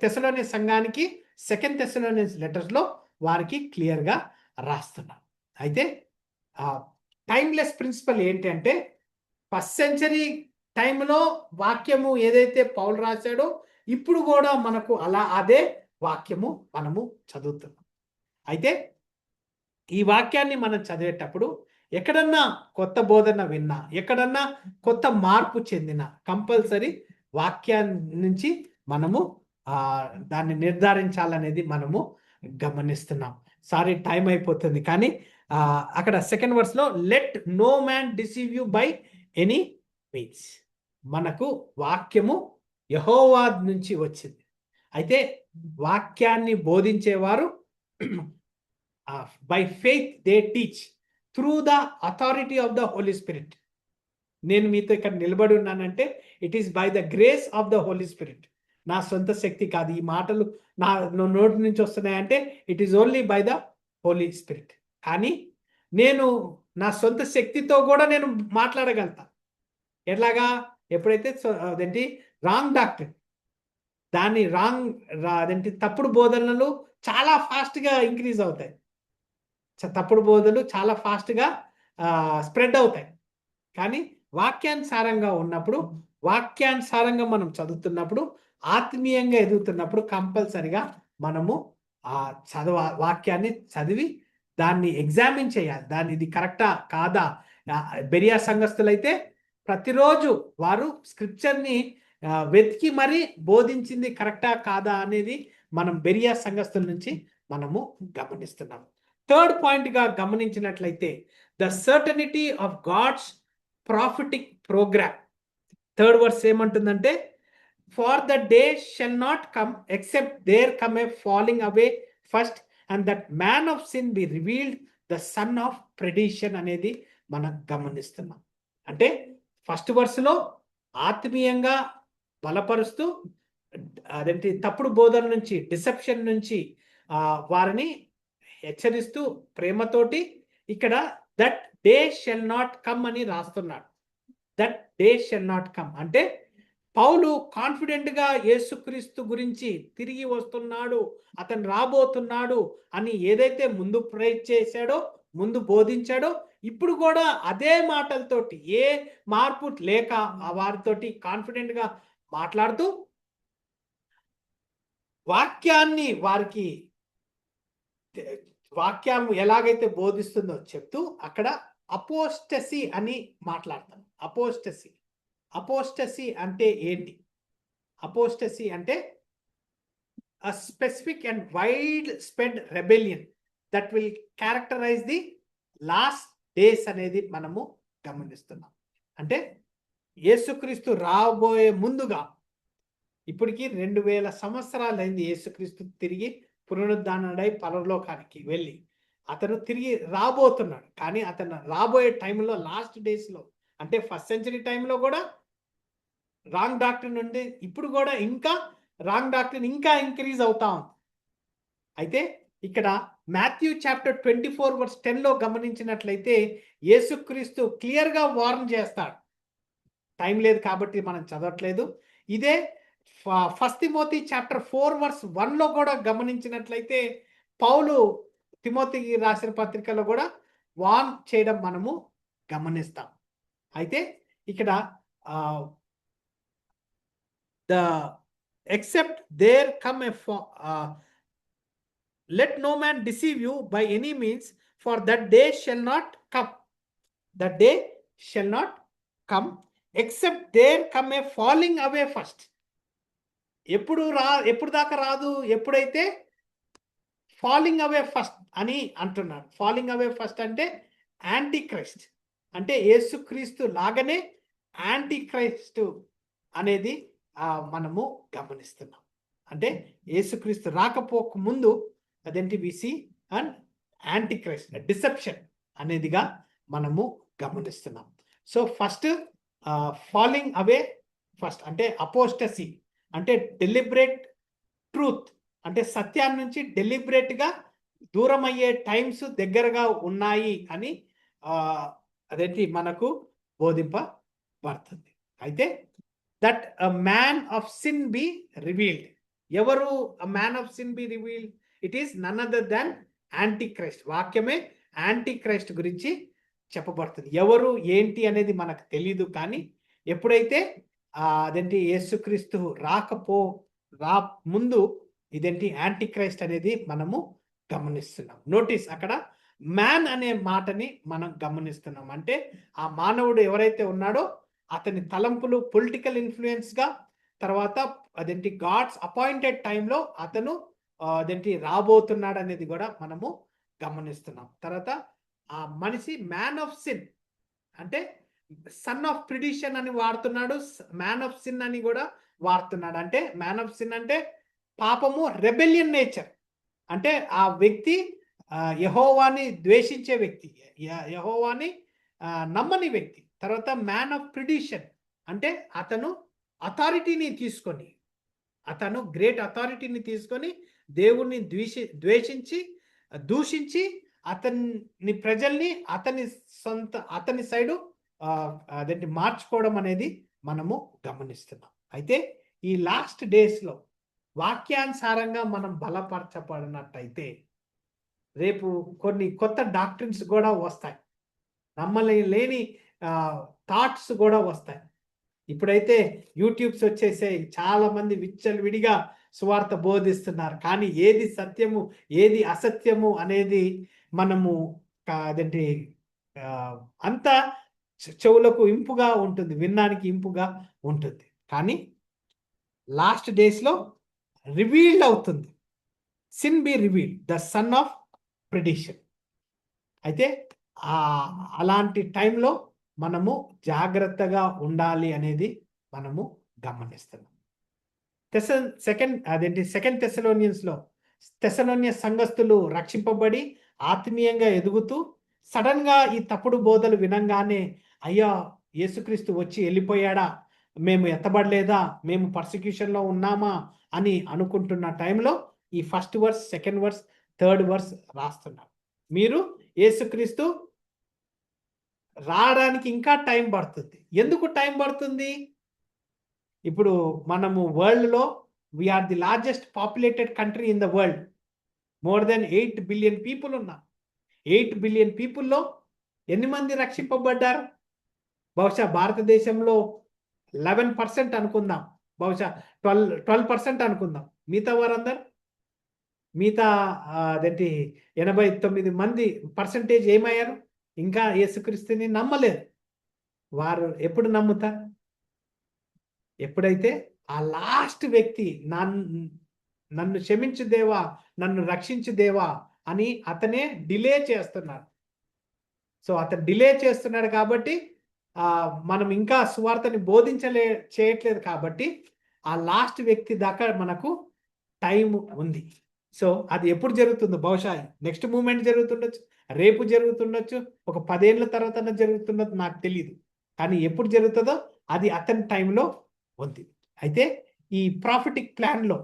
థెస్సలోనియ సంఘానికి సెకండ్ థెస్సలోనియన్స్ లెటర్స్లో వారికి క్లియర్గా రాస్తున్నారు. అయితే టైమ్లెస్ ప్రిన్సిపల్ ఏంటి అంటే ఫస్ట్ సెంచరీ టైంలో వాక్యము ఏదైతే పౌలు రాశాడో ఇప్పుడు కూడా మనకు అదే వాక్యము మనము చదువుతున్నాం. అయితే ఈ వాక్యాన్ని మనం చదివేటప్పుడు ఎక్కడన్నా కొత్త బోధన విన్నా, ఎక్కడన్నా కొత్త మార్పు చెందిన కంపల్సరీ వాక్యాన్ని నుంచి మనము దాన్ని నిర్ధారించాలనేది మనము గమనిస్తున్నాం. సారీ టైం అయిపోతుంది, కానీ అక్కడ సెకండ్ వర్స్లో let no man deceive you by any means మనకు వాక్యము యెహోవా నుంచి వచ్చింది. అయితే వాక్యాన్ని బోధించేవారు by faith they teach through the authority of the Holi Spirit. నేను మీతో ఇక్కడ నిలబడి ఉన్నానంటే it is by the grace of the Holi Spirit. నా సొంత శక్తి కాదు. ఈ మాటలు నా నోటి నుంచి వస్తున్నాయంటే it is only by the Holi spirit. కానీ నేను నా సొంత శక్తితో కూడా నేను మాట్లాడగలుగుతా. ఎట్లాగా? ఎప్పుడైతే అదేంటి రాంగ్ డాక్టర్, దాన్ని అదేంటి తప్పుడు బోధనలు చాలా ఫాస్ట్గా ఇంక్రీజ్ అవుతాయి. తప్పుడు బోధనలు చాలా ఫాస్ట్గా స్ప్రెడ్ అవుతాయి. కానీ వాక్యానుసారంగా ఉన్నప్పుడు, వాక్యానుసారంగా మనం చదువుతున్నప్పుడు, ఆత్మీయంగా ఎదుగుతున్నప్పుడు కంపల్సరిగా మనము వాక్యాన్ని చదివి దాన్ని ఎగ్జామిన్ చేయాలి. దాన్ని ఇది కరెక్టా కాదా. బెరియా సంఘస్థులైతే ప్రతిరోజు వారు స్క్రిప్చర్ని వెతికి మరీ బోధించింది కరెక్టా కాదా అనేది మనం బెరియా సంఘస్థుల నుంచి మనము గమనిస్తున్నాం. థర్డ్ పాయింట్గా గమనించినట్లయితే the certainty of God's prophetic program. Third verse ఏమంటుందంటే, for the day shall not come except there come a falling away first and that man of sin be revealed the son of perdition అనేది మనం గమనిస్తున్నాం. అంటే ఫస్ట్ వర్స్లో ఆత్మీయంగా బలపరుస్తూ అదేంటి తప్పుడు బోధన నుంచి, డిసెప్షన్ నుంచి వారిని హెచ్చరిస్తూ ప్రేమతోటి ఇక్కడ that day shall not come అని రాస్తున్నాడు. That day shall not come అంటే పౌలు కాన్ఫిడెంట్ గా యేసుక్రీస్తు గురించి తిరిగి వస్తున్నాడు, అతను రాబోతున్నాడు అని ఏదైతే ముందు ప్రేజ్ చేశాడో, ముందు బోధించాడో, ఇప్పుడు కూడా అదే మాటలతోటి ఏ మార్పు లేక వారితోటి కాన్ఫిడెంట్ గా మాట్లాడుతూ వాక్యాన్ని వారికి వాక్యం ఎలాగైతే బోధిస్తుందో చెప్తూ అక్కడ అపోస్టసీ అని మాట్లాడతాను. అపోస్టసీ అంటే ఏంటి? అపోస్టసీ అంటే a specific and widespread rebellion that will characterize the last days అనేది మనము గమనిస్తున్నాం. అంటే యేసుక్రీస్తు రాబోయే ముందుగా, ఇప్పటికి 2000 సంవత్సరాలు అయింది యేసుక్రీస్తు తిరిగి పునరుద్ధానుడై పరలోకానికి వెళ్ళి అతను తిరిగి రాబోతున్నాడు. కానీ అతను రాబోయే టైంలో, లాస్ట్ డేస్లో, అంటే ఫస్ట్ సెంచరీ టైంలో కూడా రాంగ్ డాక్టర్ నుండి ఇప్పుడు కూడా ఇంకా రాంగ్ డాక్టర్ ఇంకా ఇంక్రీజ్ అవుతా ఉంది. అయితే ఇక్కడ మాథ్యూ చాప్టర్ 24:10లో గమనించినట్లయితే యేసుక్రీస్తు క్లియర్గా వార్న్ చేస్తాడు. టైం లేదు కాబట్టి మనం చదవట్లేదు. ఇదే ఫస్ట్ తిమోతి చాప్టర్ 4:1లో కూడా గమనించినట్లయితే పౌలు తిమోతికి రాసిన పత్రికలో కూడా వార్న్ చేయడం మనము గమనిస్తాం. అయితే ఇక్కడ the except there come let no man deceive you by any means, for that day shall not come. That day shall not come except there come a falling away first. ఎప్పుడు దాకా రాదు? ఎప్పుడైతే ఫాలింగ్ అవే ఫస్ట్ అని అంటున్నాడు. ఫాలింగ్ అవే ఫస్ట్ అంటే యాంటీ క్రైస్ట్, అంటే యేసుక్రీస్తు లాగానే యాంటీ క్రైస్ట్ అనేది మనము గమనిస్తున్నాం. అంటే యేసుక్రీస్తు రాకపోక ముందు అదేంటి విసి అండ్ యాంటీ క్రైస్ట్, డిసెప్షన్ అనేదిగా మనము గమనిస్తున్నాం. So first falling away first అంటే అపోస్టసీ, అంటే డెలిబరేట్ ట్రూత్, అంటే సత్యాన్ని నుంచి డెలిబరేట్గా దూరం అయ్యే టైమ్స్ దగ్గరగా ఉన్నాయి అని అదేంటి మనకు బోధింపబడుతుంది. అయితే that a man of sin be revealed. ఎవరు a man of sin be revealed? It is none other than Antichrist. వాక్యమే యాంటీక్రైస్ట్ గురించి చెప్పబడుతుంది. ఎవరు ఏంటి అనేది మనకు తెలీదు. కానీ ఎప్పుడైతే అదేంటి యేసుక్రీస్తు రా ముందు ఇదేంటి యాంటీక్రైస్ట్ అనేది మనము గమనిస్తున్నాం. నోటీస్, అక్కడ మ్యాన్ అనే మాటని మనం గమనిస్తున్నాం. అంటే ఆ మానవుడు ఎవరైతే ఉన్నాడో అతని తలంపులు పొలిటికల్ ఇన్ఫ్లుయెన్స్గా, తర్వాత అదేంటి గాడ్స్ అపాయింటెడ్ టైంలో అతను అదేంటి రాబోతున్నాడు అనేది కూడా మనము గమనిస్తున్నాం. తర్వాత ఆ మనిషి మ్యాన్ ఆఫ్ సిన్ అంటే సన్ ఆఫ్ ప్రిడిషన్ అని వాడుతున్నాడు, మ్యాన్ ఆఫ్ సిన్ అని కూడా వాడుతున్నాడు. అంటే మ్యాన్ ఆఫ్ సిన్ అంటే పాపము రెబెలియన్ నేచర్, అంటే ఆ వ్యక్తి యెహోవాని ద్వేషించే వ్యక్తి, యెహోవాని నమ్మని వ్యక్తి. తర్వాత మ్యాన్ ఆఫ్ ప్రిడిషన్, అంటే అతను అథారిటీని తీసుకొని, అతను గ్రేట్ అథారిటీని తీసుకొని దేవుణ్ణి ద్వేషించి దూషించి అతని ప్రజల్ని అతని సైడు అదేంటి మార్చుకోవడం అనేది మనము గమనిస్తున్నాం. అయితే ఈ లాస్ట్ డేస్లో వాక్యానుసారంగా మనం బలపరచబడినట్టయితే రేపు కొన్ని కొత్త డాక్ట్రిన్స్ కూడా వస్తాయి, నమ్మలేని థాట్స్ కూడా వస్తాయి. ఇప్పుడైతే యూట్యూబ్స్ వచ్చేసాయి, చాలా మంది విచ్చలవిడిగా సువార్త బోధిస్తున్నారు, కానీ ఏది సత్యము ఏది అసత్యము అనేది మనము అదేంటి అంతా చెవులకు ఇంపుగా ఉంటుంది, వినడానికి ఇంపుగా ఉంటుంది. కానీ లాస్ట్ డేస్లో రివీల్డ్ అవుతుంది, sin be revealed, the son of perdition. అయితే అలాంటి టైంలో మనము జాగ్రత్తగా ఉండాలి అనేది మనము గమనిస్తున్నాం. సెకండ్ థెస్సలోనియన్స్లో తెస్సలోనియ సంఘస్థులు రక్షింపబడి ఆత్మీయంగా ఎదుగుతూ సడన్ గా ఈ తప్పుడు బోధలు వినంగానే అయ్యా యేసుక్రీస్తు వచ్చి వెళ్ళిపోయాడా, మేము ఎత్తబడలేదా, మేము పర్సిక్యూషన్లో ఉన్నామా అని అనుకుంటున్న టైంలో ఈ first verse, second verse, third verse రాస్తున్నారు. మీరు యేసుక్రీస్తు రావడానికి ఇంకా టైం పడుతుంది. ఎందుకు టైం పడుతుంది? ఇప్పుడు మనము వరల్డ్లో we are the largest populated country in the world. More than 8 billion people ఉన్నాం. 8 బిలియన్ పీపుల్లో ఎన్ని మంది రక్షింపబడ్డారు? బహుశా భారతదేశంలో 11% అనుకుందాం, బహుశా 12% అనుకుందాం. మిగతా వారందరు, మిగతా అదేంటి 89 మంది పర్సంటేజ్ ఏమయ్యారు? ఇంకా యేసుక్రీస్తుని నమ్మలేదు. వారు ఎప్పుడు నమ్ముతారు? ఎప్పుడైతే ఆ లాస్ట్ వ్యక్తి నన్ను క్షమించు దేవా, నన్ను రక్షించు దేవా అని అతనే డిలే చేస్తున్నాడు. సో అతను డిలే చేస్తున్నాడు కాబట్టి మనం ఇంకా సువార్తని చేయట్లేదు కాబట్టి ఆ లాస్ట్ వ్యక్తి దాకా మనకు టైం ఉంది. సో అది ఎప్పుడు జరుగుతుందో, బహుశా నెక్స్ట్ మూమెంట్ జరుగుతుండొచ్చు, రేపు జరుగుతుండొచ్చు, ఒక 10 ఏళ్ళ తర్వాత జరుగుతుండొచ్చు, నాకు తెలియదు. కానీ ఎప్పుడు జరుగుతుందో అది అతని టైంలో ఉంది. అయితే ఈ ప్రాఫిటిక్ ప్లాన్లో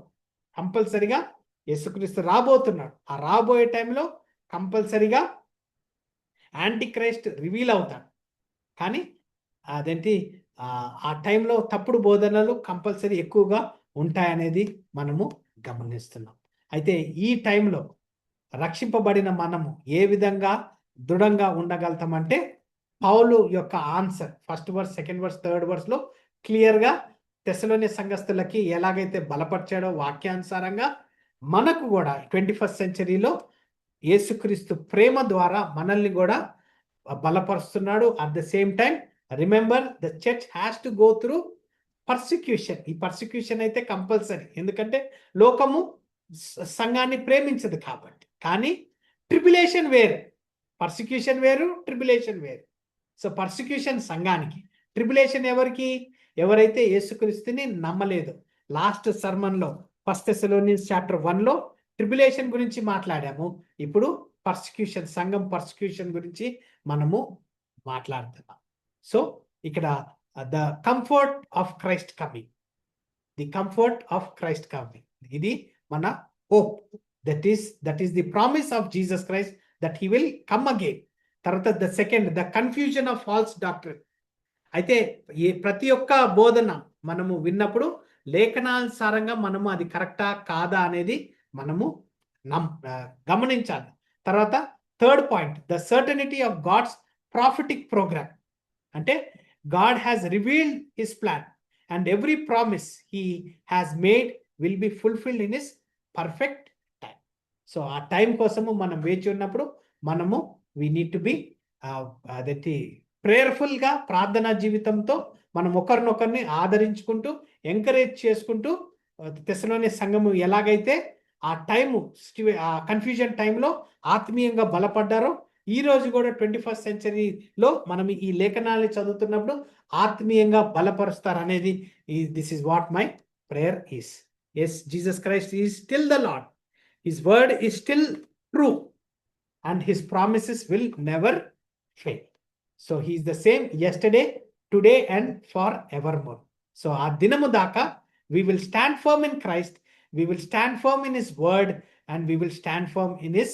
కంపల్సరిగా యేసుక్రీస్తు రాబోతున్నాడు. ఆ రాబోయే టైంలో కంపల్సరిగా యాంటీ క్రైస్ట్ రివీల్ అవుతాడు. కానీ అదేంటి ఆ టైంలో తప్పుడు బోధనలు కంపల్సరీ ఎక్కువగా ఉంటాయనేది మనము గమనిస్తున్నాం. అయితే ఈ టైంలో రక్షింపబడిన మనము ఏ విధంగా దృఢంగా ఉండగలుగుతామంటే పౌలు యొక్క answer first verse, second verse, third వర్స్లో క్లియర్గా తెస్సలోనియ సంఘస్థులకి ఎలాగైతే బలపరిచాడో వాక్యానుసారంగా మనకు కూడా 21st సెంచరీలో యేసుక్రీస్తు ప్రేమ ద్వారా మనల్ని కూడా బలపరుస్తున్నాడు. At the same time remember the church has to go through persecution. ఈ పర్సిక్యూషన్ అయితే కంపల్సరీ, ఎందుకంటే లోకము సంఘాన్ని ప్రేమించదు కాబట్టి. కానీ ట్రిబులేషన్ వేరు, పర్సిక్యూషన్ వేరు, ట్రిబులేషన్ వేరు. సో పర్సిక్యూషన్ సంఘానికి, ట్రిబులేషన్ ఎవరికి? ఎవరైతే యేసుక్రీస్తుని నమ్మలేదు. లాస్ట్ సర్మన్లో 1 Thessalonians chapter 1లో ట్రిబులేషన్ గురించి మాట్లాడాము. ఇప్పుడు పర్సిక్యూషన్, సంఘం పర్సిక్యూషన్ గురించి మనము మాట్లాడుతున్నాం. సో ఇక్కడ the comfort of Christ coming, the comfort of Christ coming, ఇది మన hope. That is the promise of Jesus Christ that he will come again. తర్వాత the second, the confusion of false doctrine. అయితే ప్రతి ఒక్క బోధన మనము విన్నప్పుడు లేఖనానుసారంగా మనము అది కరెక్టా కాదా అనేది మనము గమనించాలి. తర్వాత third point, the certainty of God's prophetic programme. అంటే God has revealed his plan and every promise he has made will be fulfilled in his perfect time. So ఆ టైం కోసము మనం వేచి ఉన్నప్పుడు మనము వీ నీడ్ టు బి అదేంటి ప్రేయర్ఫుల్గా, ప్రార్థనా జీవితంతో మనం ఒకరినొకరిని ఆదరించుకుంటూ, ఎంకరేజ్ చేసుకుంటూ, తెస్సలోనియ సంఘము ఎలాగైతే ఆ టైము, ఆ కన్ఫ్యూజన్ టైంలో ఆత్మీయంగా బలపడ్డారో, ఈ రోజు కూడా 21st సెంచరీలో మనం ఈ లేఖనాన్ని చదువుతున్నప్పుడు ఆత్మీయంగా బలపరుస్తారు అనేది this is what my prayer is. Yes, Jesus Christ is still the Lord. His word is still true, and his promises will never fail. So he is the same yesterday, today, and forevermore. So ఆ దినము దాకా we will stand firm in Christ, we will stand firm in his word, and we will stand firm in his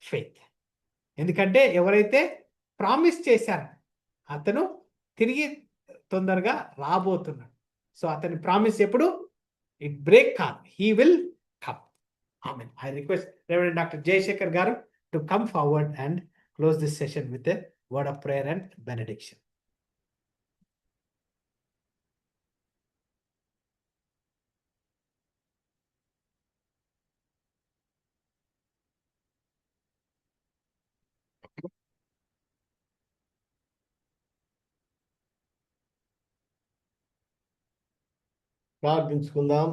faith. ఎందుకంటే ఎవరైతే ప్రామిస్ చేశారో అతను తిరిగి తొందరగా రాబోతున్నాడు. సో అతని ప్రామిస్ ఎప్పుడు ఇట్ బ్రేక్ కాదు, he will come. Amen. I request reverend doctor Jayasekhar garu to come forward and close this session with a word of prayer and benediction. ప్రార్థించుకుందాం.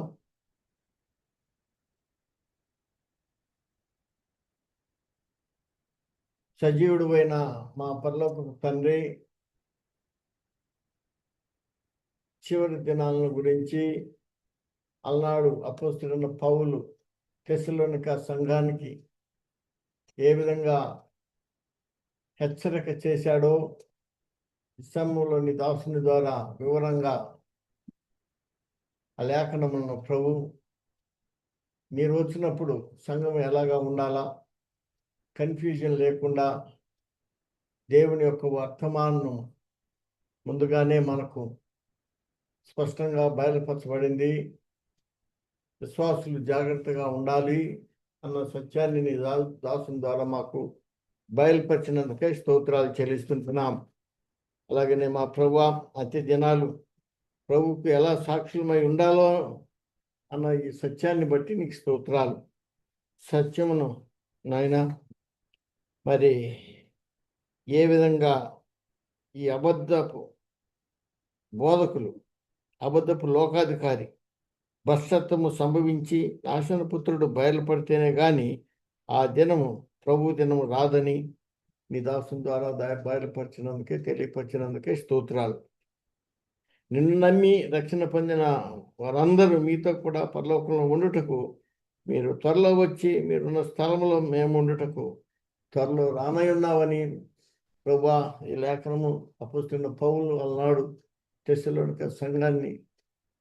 సజీవుడు అయిన మా పరలోకపు తండ్రి, చివరి దినాలను గురించి అలనాడు అపోస్తలుడైన పౌలు తెస్సలోనిక సంఘానికి ఏ విధంగా హెచ్చరిక చేశాడో ఇస్సాములోని దాసుని ద్వారా వివరంగా ఆ లేఖనములను ప్రభు మీరు వచ్చినప్పుడు సంఘం ఎలాగా ఉండాలా, కన్ఫ్యూజన్ లేకుండా దేవుని యొక్క వర్తమానం ముందుగానే మనకు స్పష్టంగా బయలుపరచబడింది. విశ్వాసులు జాగ్రత్తగా ఉండాలి అన్న సత్యాన్ని నీ దాసుని ద్వారా మాకు బయలుపరిచినందుకే స్తోత్రాలు చెల్లిస్తుంటున్నాం. అలాగనే మా ప్రభు అతి దినాలు ప్రభువుకు ఎలా సాక్షులమై ఉండాలో అన్న ఈ సత్యాన్ని బట్టి నీకు స్తోత్రాలు. సత్యమును నాయన మరి ఏ విధంగా ఈ అబద్ధపు బోధకులు, అబద్ధపు లోకాధికారి భ్రష్టత్వము సంభవించి నాశనపుత్రుడు బయలుపడితేనే కానీ ఆ దినము ప్రభు దినము రాదని నీ దాసుని ద్వారా బయలుపరిచినందుకే, తెలియపరిచినందుకే స్తోత్రాలు. నిన్ను నమ్మి రక్షణ పొందిన వారందరూ మీతో కూడా పరలోకంలో ఉండుటకు మీరు త్వరలో వచ్చి మీరున్న స్థలంలో మేము ఉండుటకు త్వరలో రానై ఉన్నావని ప్రభువా ఈ లేఖనము అపోస్తలుడైన పౌలు అలనాడు తెస్సలోనిక సంఘాన్ని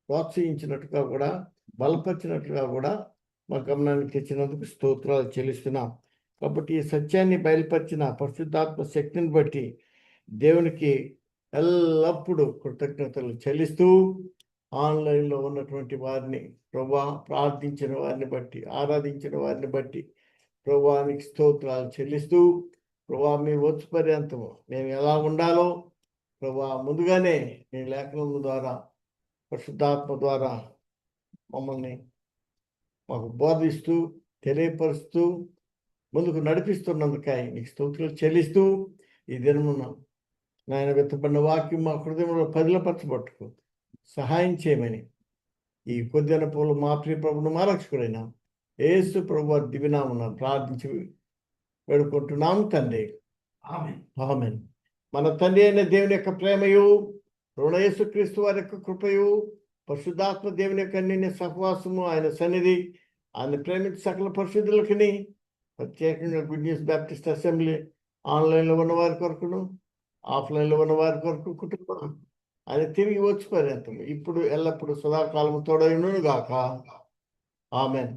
ప్రోత్సహించినట్టుగా కూడా బలపరిచినట్లుగా కూడా మా గమనానికి తెచ్చినందుకు స్తోత్రాలు చెల్లిస్తున్నాం. కాబట్టి ఈ సత్యాన్ని బయలుపరిచిన పరిశుద్ధాత్మ శక్తిని బట్టి దేవునికి ఎల్లప్పుడూ కృతజ్ఞతలు చెల్లిస్తూ, ఆన్లైన్లో ఉన్నటువంటి వారిని ప్రభువా, ప్రార్థించిన వారిని బట్టి, ఆరాధించిన వారిని బట్టి ప్రభువానికి స్తోత్రాలు చెల్లిస్తూ, ప్రభువా మీరు వచ్చి పర్యంతము మేము ఎలా ఉండాలో ప్రభువా ముందుగానే నీ లేఖనం ద్వారా పరిశుద్ధాత్మ ద్వారా మమ్మల్ని మాకు బోధిస్తూ తెలియపరుస్తూ ముందుకు నడిపిస్తున్నందుకై నీకు స్తోత్రాలు చెల్లిస్తూ, ఈ దినమున నాయన వెత్తబడిన వాక్యం మా హృదయంలో పదిలపరచబట్టుకు సహాయం చేయమని ఈ కొద్దిన పూలు మా ప్రియ ప్రభును మా రక్షకుడైన యేసు ప్రభు దివినామున ప్రార్థించి వేడుకుంటున్నాం తండ్రి. ఆమేన్. ఆమేన్. మన తండ్రి అయిన దేవుని యొక్క ప్రేమయు, యేసుక్రీస్తు వారి యొక్క కృపయు, పరిశుద్ధాత్మ దేవుని యొక్క అన్యోన్య సహవాసము, ఆయన సన్నిధి, ఆయన ప్రేమించి సకల పరిశుద్ధులకి, ప్రత్యేకంగా గుడ్ న్యూస్ బ్యాప్టిస్ట్ అసెంబ్లీ ఆన్లైన్లో ఉన్న వారి కొరకును, ఆఫ్లైన్లో ఉన్న వారి కొరకు కుటుంబం ఆయన తిరిగి వచ్చి పర్యంతం ఇప్పుడు ఎల్లప్పుడు సదాకాలము తోడైనను గాక. ఆమెన్.